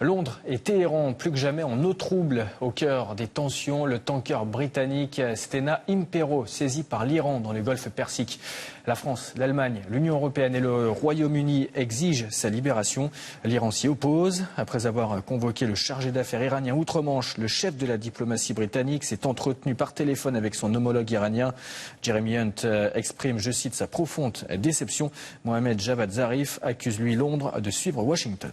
Londres et Téhéran, plus que jamais en eau trouble, au cœur des tensions. Le tanker britannique Stena Impero, saisi par l'Iran dans le golfe Persique. La France, l'Allemagne, l'Union européenne et le Royaume-Uni exigent sa libération. L'Iran s'y oppose. Après avoir convoqué le chargé d'affaires iranien outre-Manche, le chef de la diplomatie britannique s'est entretenu par téléphone avec son homologue iranien. Jeremy Hunt exprime, je cite, sa profonde déception. Mohamed Javad Zarif accuse lui Londres de suivre Washington.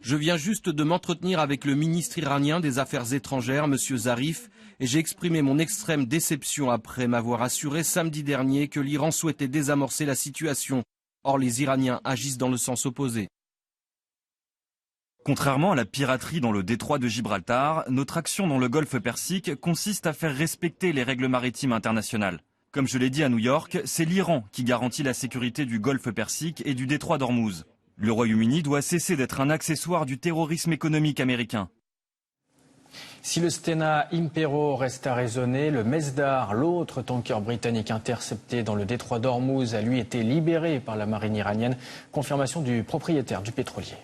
Je viens juste de m'entretenir avec le ministre iranien des Affaires étrangères, M. Zarif, et j'ai exprimé mon extrême déception après m'avoir assuré samedi dernier que l'Iran souhaitait désamorcer la situation. Or, les Iraniens agissent dans le sens opposé. Contrairement à la piraterie dans le détroit de Gibraltar, notre action dans le golfe Persique consiste à faire respecter les règles maritimes internationales. Comme je l'ai dit à New York, c'est l'Iran qui garantit la sécurité du golfe Persique et du détroit d'Ormuz. Le Royaume-Uni doit cesser d'être un accessoire du terrorisme économique américain. Si le Stena Impero reste à raisonner, le Mesdar, l'autre tanker britannique intercepté dans le détroit d'Ormuz, a lui été libéré par la marine iranienne. Confirmation du propriétaire du pétrolier.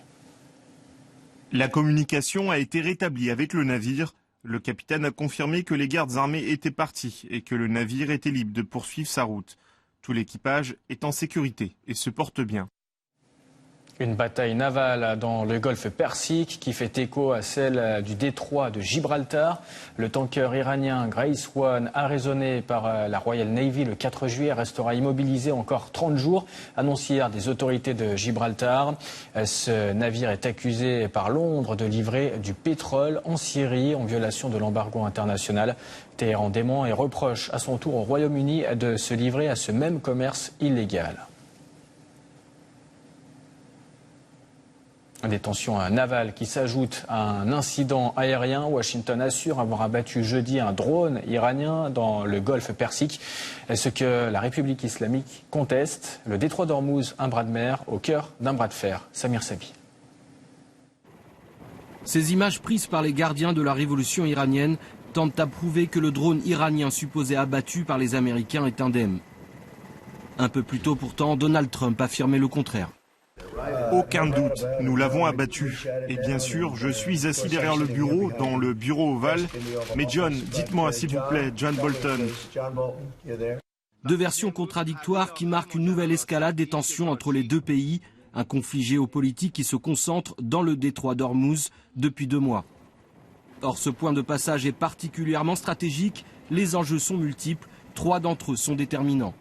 La communication a été rétablie avec le navire. Le capitaine a confirmé que les gardes armés étaient partis et que le navire était libre de poursuivre sa route. Tout l'équipage est en sécurité et se porte bien. Une bataille navale dans le golfe Persique qui fait écho à celle du détroit de Gibraltar. Le tanker iranien Grace One, arraisonné par la Royal Navy le 4 juillet, restera immobilisé encore 30 jours, annoncé hier des autorités de Gibraltar. Ce navire est accusé par Londres de livrer du pétrole en Syrie en violation de l'embargo international. Téhéran dément et reproche à son tour au Royaume-Uni de se livrer à ce même commerce illégal. Des tensions navales qui s'ajoutent à un incident aérien. Washington assure avoir abattu jeudi un drone iranien dans le golfe Persique. Ce que la République islamique conteste, le détroit d'Ormuz, un bras de mer au cœur d'un bras de fer. Samir Sabi. Ces images prises par les gardiens de la révolution iranienne tentent à prouver que le drone iranien supposé abattu par les Américains est indemne. Un peu plus tôt pourtant, Donald Trump affirmait le contraire. Aucun doute, nous l'avons abattu. Et bien sûr, je suis assis derrière le bureau, dans le bureau ovale. Mais John, dites-moi s'il vous plaît, John Bolton. Deux versions contradictoires qui marquent une nouvelle escalade des tensions entre les deux pays. Un conflit géopolitique qui se concentre dans le détroit d'Ormuz depuis 2 mois. Or, ce point de passage est particulièrement stratégique. Les enjeux sont multiples. 3 d'entre eux sont déterminants.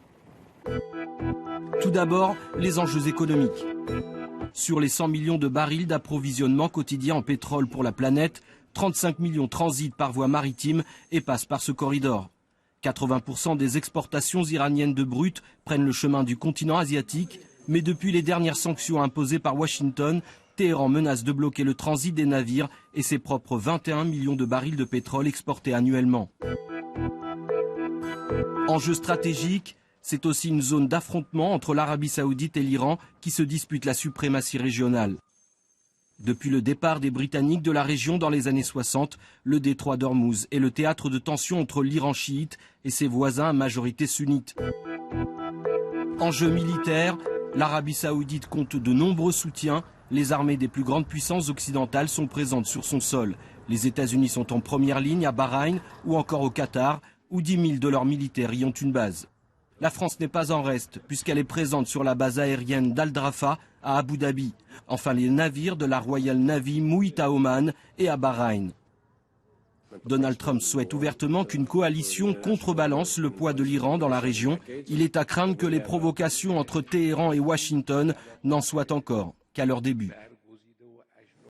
Tout d'abord, les enjeux économiques. Sur les 100 millions de barils d'approvisionnement quotidien en pétrole pour la planète, 35 millions transitent par voie maritime et passent par ce corridor. 80% des exportations iraniennes de brut prennent le chemin du continent asiatique, mais depuis les dernières sanctions imposées par Washington, Téhéran menace de bloquer le transit des navires et ses propres 21 millions de barils de pétrole exportés annuellement. Enjeu stratégique, c'est aussi une zone d'affrontement entre l'Arabie saoudite et l'Iran qui se disputent la suprématie régionale. Depuis le départ des Britanniques de la région dans les années 60, le détroit d'Ormuz est le théâtre de tensions entre l'Iran chiite et ses voisins à majorité sunnite. Enjeu militaire, l'Arabie saoudite compte de nombreux soutiens. Les armées des plus grandes puissances occidentales sont présentes sur son sol. Les États-Unis sont en première ligne à Bahreïn ou encore au Qatar, où 10 000 de leurs militaires y ont une base. La France n'est pas en reste, puisqu'elle est présente sur la base aérienne d'Al Drafa à Abu Dhabi. Enfin, les navires de la Royal Navy mouillent à Oman et à Bahreïn. Donald Trump souhaite ouvertement qu'une coalition contrebalance le poids de l'Iran dans la région. Il est à craindre que les provocations entre Téhéran et Washington n'en soient encore qu'à leur début.